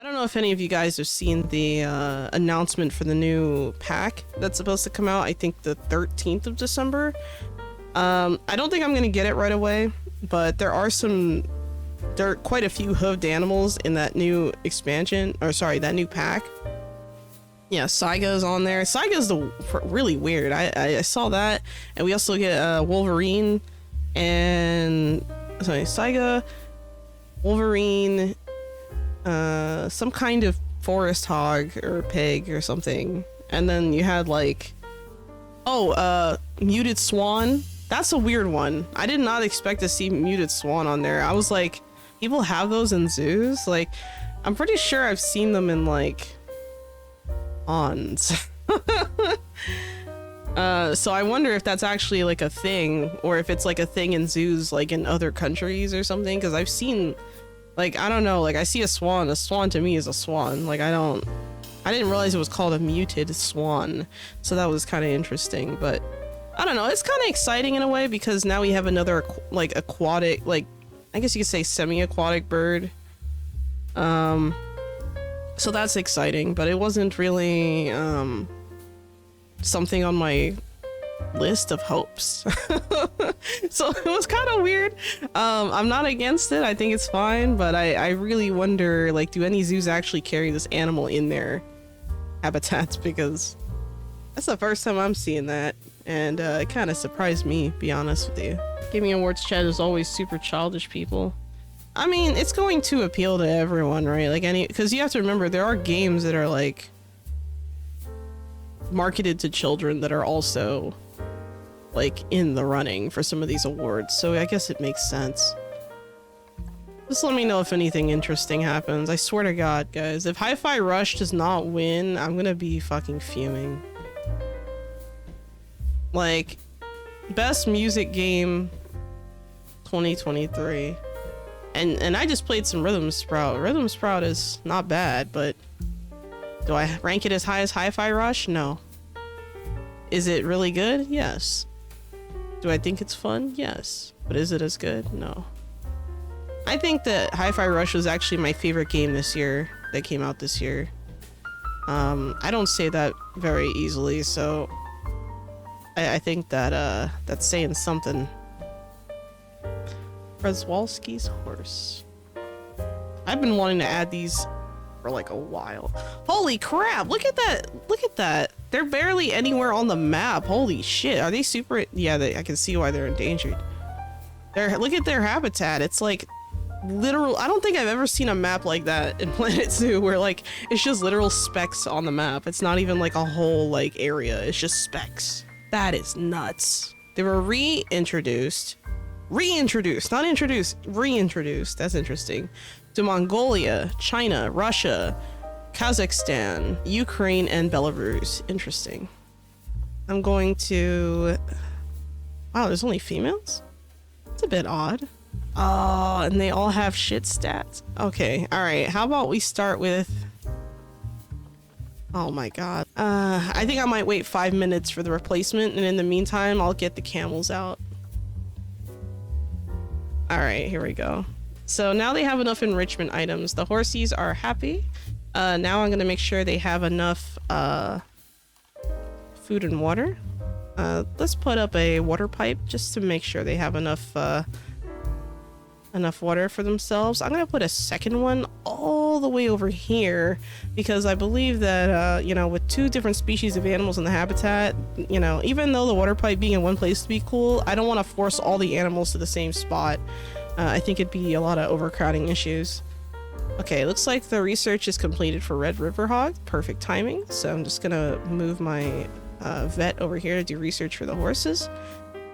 I don't know if any of you guys have seen the announcement for the new pack that's supposed to come out. I think the 13th of December. I don't think I'm gonna get it right away, but there are quite a few hooved animals in that new expansion, or sorry, that new pack. Yeah, Saiga's on there. Saiga's really weird. I saw that, and we also get Wolverine and Saiga, Wolverine, some kind of forest hog or pig or something, and then you had like, muted swan. That's a weird one. I did not expect to see muted swan on there. I was like, people have those in zoos? Like, I'm pretty sure I've seen them in like ponds. So I wonder if that's actually like a thing, or if it's like a thing in zoos like in other countries or something, because I've seen, like, I don't know, like I see a swan to me is a swan. Like I didn't realize it was called a muted swan, so that was kind of interesting. But I don't know, it's kind of exciting in a way, because now we have another like aquatic, like I guess you could say semi-aquatic bird. So that's exciting, but it wasn't really something on my list of hopes. So it was kind of weird. I'm not against it. I think it's fine, but I really wonder, like, do any zoos actually carry this animal in their habitats? Because that's the first time I'm seeing that, and it kind of surprised me, to be honest with you. Gaming Awards chat is always super childish people. I mean, it's going to appeal to everyone, right? Like because you have to remember, there are games that are like marketed to children that are also like in the running for some of these awards, so I guess it makes sense. Just let me know if anything interesting happens. I swear to God, guys, if Hi-Fi Rush does not win, I'm gonna be fucking fuming. Like, best music game 2023. And I just played some Rhythm Sprout. Rhythm Sprout is not bad, but do I rank it as high as Hi-Fi Rush? No. Is it really good? Yes. Do I think it's fun? Yes. But is it as good? No. I think that Hi-Fi Rush was actually my favorite game this year, that came out this year. I don't say that very easily, so I think that that's saying something. Przewalski's horse. I've been wanting to add these for like a while. Holy crap, look at that, look at that. They're barely anywhere on the map. Holy shit, are they super? Yeah, I can see why they're endangered. Look at their habitat. It's like literal. I don't think I've ever seen a map like that in Planet Zoo, where like it's just literal specks on the map. It's not even like a whole like area, it's just specks. That is nuts. They were reintroduced, not introduced, reintroduced, that's interesting, to Mongolia, China, Russia, Kazakhstan, Ukraine, and Belarus. Interesting. I'm going to... Wow, there's only females? It's a bit odd. Oh, and they all have shit stats. Okay, alright, how about we start with... Oh my god. I think I might wait 5 minutes for the replacement, and in the meantime, I'll get the camels out. Alright, here we go. So now they have enough enrichment items. The horsies are happy. Now I'm gonna make sure they have enough food and water. Let's put up a water pipe just to make sure they have enough water for themselves. I'm gonna put a second one all the way over here, because I believe that you know, with two different species of animals in the habitat, you know, even though the water pipe being in one place to be cool, I don't want to force all the animals to the same spot. I think it'd be a lot of overcrowding issues. Okay, looks like the research is completed for Red River Hog. Perfect timing. So I'm just gonna move my vet over here to do research for the horses.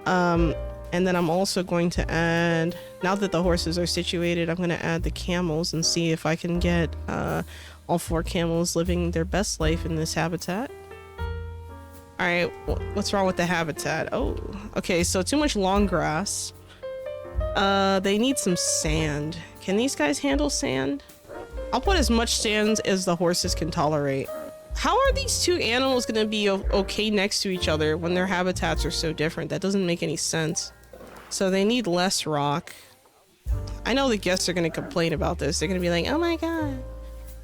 And then I'm also going to add, now that the horses are situated, I'm going to add the camels and see if I can get all 4 camels living their best life in this habitat. Alright, what's wrong with the habitat? Oh, okay, so too much long grass. They need some sand. Can these guys handle sand? I'll put as much sand as the horses can tolerate. How are these two animals going to be okay next to each other when their habitats are so different? That doesn't make any sense. So they need less rock. I know the guests are going to complain about this. They're going to be like, oh my god,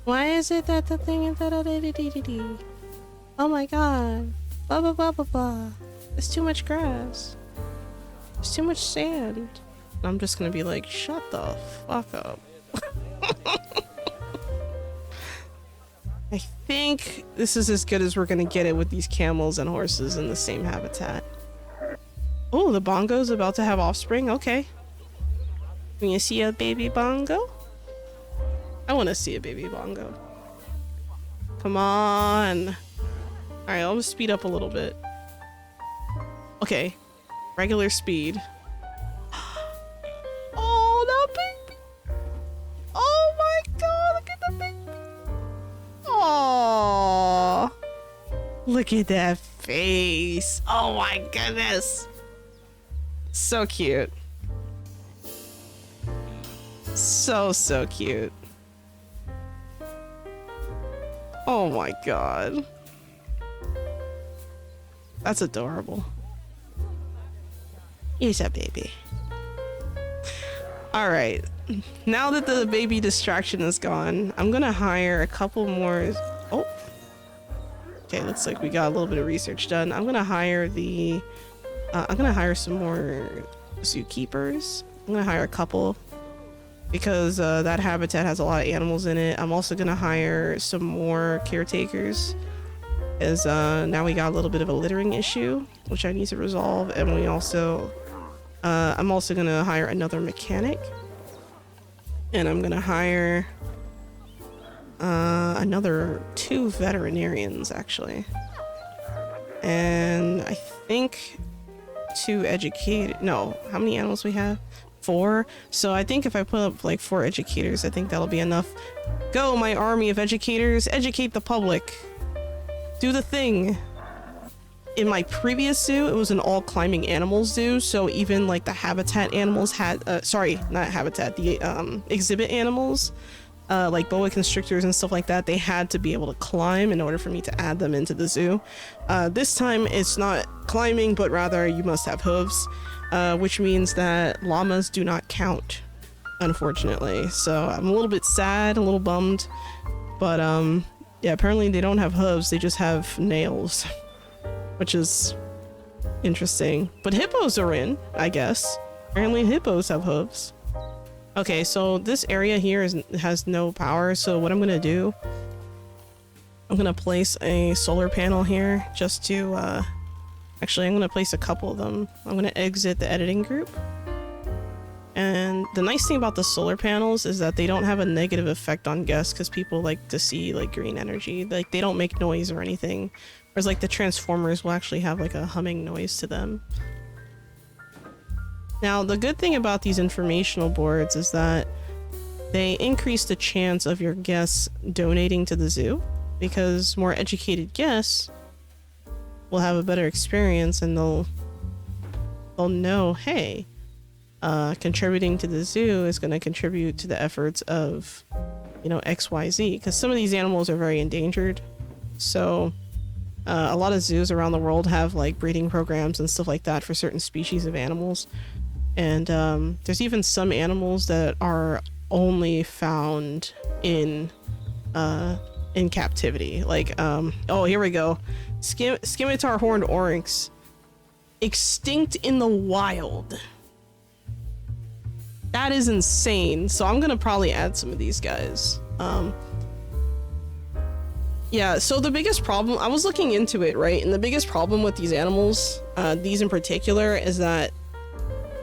Why is it that the thing is that? Oh my god. Blah blah blah blah blah. There's too much grass. There's too much sand. I'm just gonna be like, shut the fuck up. I think this is as good as we're gonna get it with these camels and horses in the same habitat. Oh, the bongo's about to have offspring? Okay. Can you see a baby bongo? I want to see a baby bongo. Come on. Alright, I'll just speed up a little bit. Okay. Regular speed. Oh, that baby! Oh my god, look at the baby! Oh, look at that face! Oh my goodness! So cute. So cute. Oh my god. That's adorable. He's a baby. Alright. Now that the baby distraction is gone, I'm gonna hire a couple more. Oh. Okay, looks like we got a little bit of research done. I'm gonna hire the I'm gonna hire some more zookeepers. I'm gonna hire a couple because that habitat has a lot of animals in it. I'm also gonna hire some more caretakers as now we got a little bit of a littering issue which I need to resolve, and we also I'm also gonna hire another mechanic, and I'm gonna hire another 2 veterinarians actually, and I think 2 educated. No, how many animals we have? 4. So I think if I put up like 4 educators, I think that'll be enough. Go, my army of educators, educate the public. Do the thing. In my previous zoo, it was an all climbing animals zoo, so even like the habitat animals had sorry, not habitat, the exhibit animals, like boa constrictors and stuff like that, they had to be able to climb in order for me to add them into the zoo. This time it's not climbing, but rather you must have hooves, which means that llamas do not count, unfortunately. So I'm a little bit sad, a little bummed, but yeah, apparently they don't have hooves, they just have nails, which is interesting. But hippos are in, I guess. Apparently hippos have hooves. Okay, so this area here has no power, so what I'm gonna do, I'm gonna place a solar panel here just to actually I'm gonna place a couple of them. I'm gonna exit the editing group, and the nice thing about the solar panels is that they don't have a negative effect on guests because people like to see like green energy. Like they don't make noise or anything, whereas like the transformers will actually have like a humming noise to them. Now, the good thing about these informational boards is that they increase the chance of your guests donating to the zoo, because more educated guests will have a better experience, and they'll know, hey, contributing to the zoo is going to contribute to the efforts of, you know, XYZ, because some of these animals are very endangered. So a lot of zoos around the world have like breeding programs and stuff like that for certain species of animals. And there's even some animals that are only found in captivity. Like, oh, here we go. Scimitar horned oryx. Extinct in the wild. That is insane. So I'm gonna probably add some of these guys. Yeah, so the biggest problem, I was looking into it, right? And the biggest problem with these animals, these in particular, is that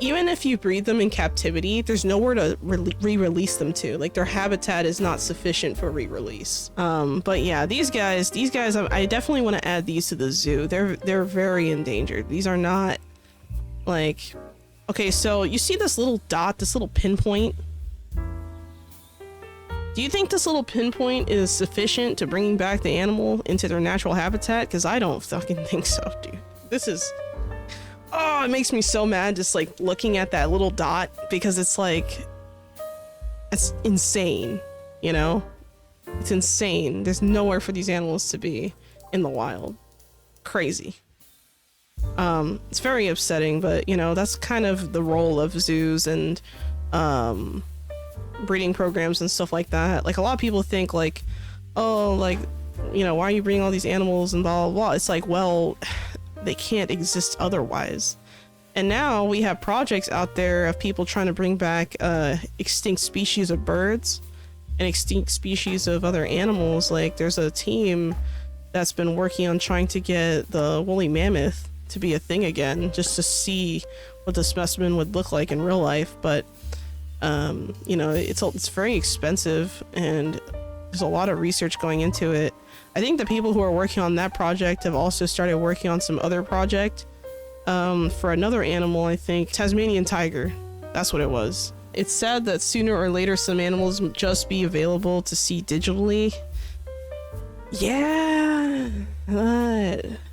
even if you breed them in captivity, there's nowhere to re-release them to. Like, their habitat is not sufficient for re-release. But yeah, these guys, I definitely want to add these to the zoo. They're very endangered. These are not like, okay, so you see this little dot, this little pinpoint? Do you think this little pinpoint is sufficient to bringing back the animal into their natural habitat? Because I don't fucking think so, dude. This is, oh, it makes me so mad just like looking at that little dot, because it's like, it's insane, you know? It's insane. There's nowhere for these animals to be in the wild. Crazy. It's very upsetting, but you know, that's kind of the role of zoos and breeding programs and stuff like that. Like, a lot of people think like, oh, like, you know, why are you bringing all these animals and blah, blah, blah. It's like, well, they can't exist otherwise. And now we have projects out there of people trying to bring back extinct species of birds and extinct species of other animals. Like, there's a team that's been working on trying to get the woolly mammoth to be a thing again, just to see what the specimen would look like in real life. But you know, it's very expensive, and there's a lot of research going into it. I think the people who are working on that project have also started working on some other project for another animal. I think Tasmanian tiger, that's what it was. It's sad that sooner or later some animals just be available to see digitally. Yeah,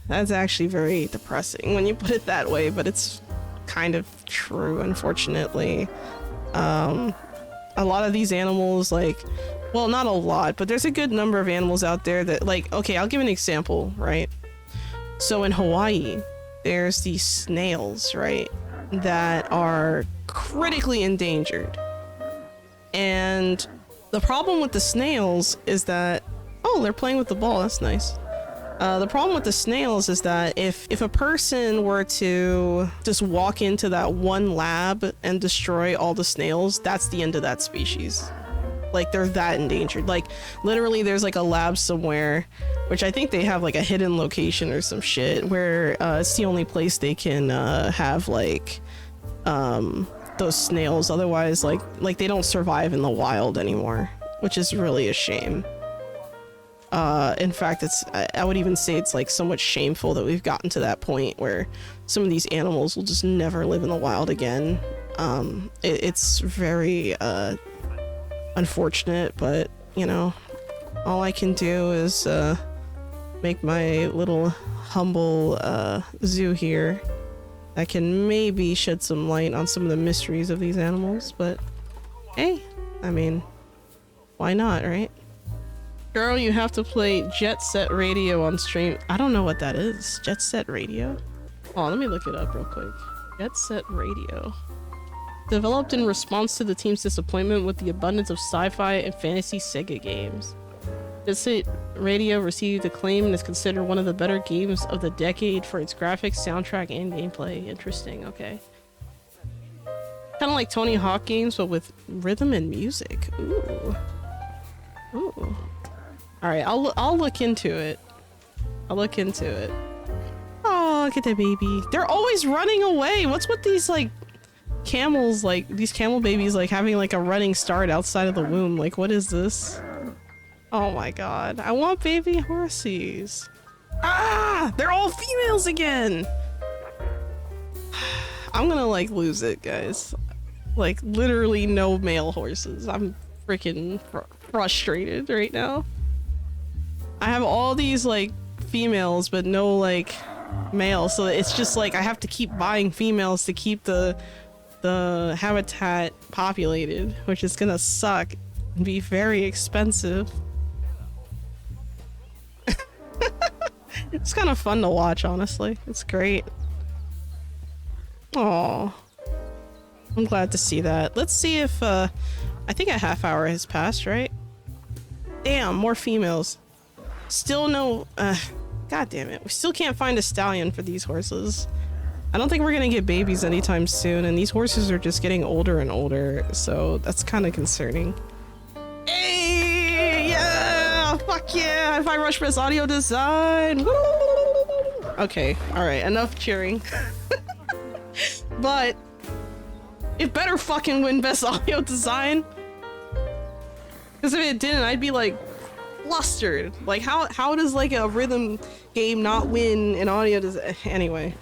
that's actually very depressing when you put it that way, but it's kind of true, unfortunately. A lot of these animals, like, well, not a lot, but there's a good number of animals out there that, like, okay, I'll give an example, right? So in Hawaii, there's these snails, right, that are critically endangered. And the problem with the snails is that, oh, they're playing with the ball, that's nice. The problem with the snails is that if a person were to just walk into that one lab and destroy all the snails, that's the end of that species. Like, they're that endangered. Like, literally there's like a lab somewhere, which I think they have like a hidden location or some shit, where it's the only place they can have like those snails. Otherwise, like they don't survive in the wild anymore, which is really a shame. In fact, I would even say it's like somewhat shameful that we've gotten to that point where some of these animals will just never live in the wild again. It's very unfortunate, but you know, all I can do is make my little humble zoo here that can maybe shed some light on some of the mysteries of these animals. But hey, I mean, why not, right? Girl, you have to play Jet Set Radio on stream. I don't know what that is. Jet Set Radio? Oh, let me look it up real quick. Jet Set Radio. Developed in response to the team's disappointment with the abundance of sci-fi and fantasy Sega games. Jet Set Radio received acclaim and is considered one of the better games of the decade for its graphics, soundtrack, and gameplay. Interesting, okay. Kind of like Tony Hawk games, but with rhythm and music. Ooh. Ooh. Alright, I'll look into it. I'll look into it. Oh, look at that baby. They're always running away. What's with these, like, camels, like, these camel babies, like, having, like, a running start outside of the womb? Like, what is this? Oh my god. I want baby horsies. Ah! They're all females again! I'm gonna, like, lose it, guys. Like, literally no male horses. I'm freaking frustrated right now. I have all these like females but no like males, so it's just like I have to keep buying females to keep the habitat populated, which is gonna suck and be very expensive. It's kind of fun to watch, honestly. It's great. Oh, I'm glad to see that. Let's see if I think a half hour has passed, right? Damn, more females. Still no, god damn it. We still can't find a stallion for these horses. I don't think we're gonna get babies anytime soon, and these horses are just getting older and older, so that's kind of concerning. Hey, yeah, fuck yeah, if I rush best audio design. Woo! Okay, alright, enough cheering. But it better fucking win best audio design. Because if it didn't, I'd be like flustered. Like, how does like a rhythm game not win an audio design? Anyway.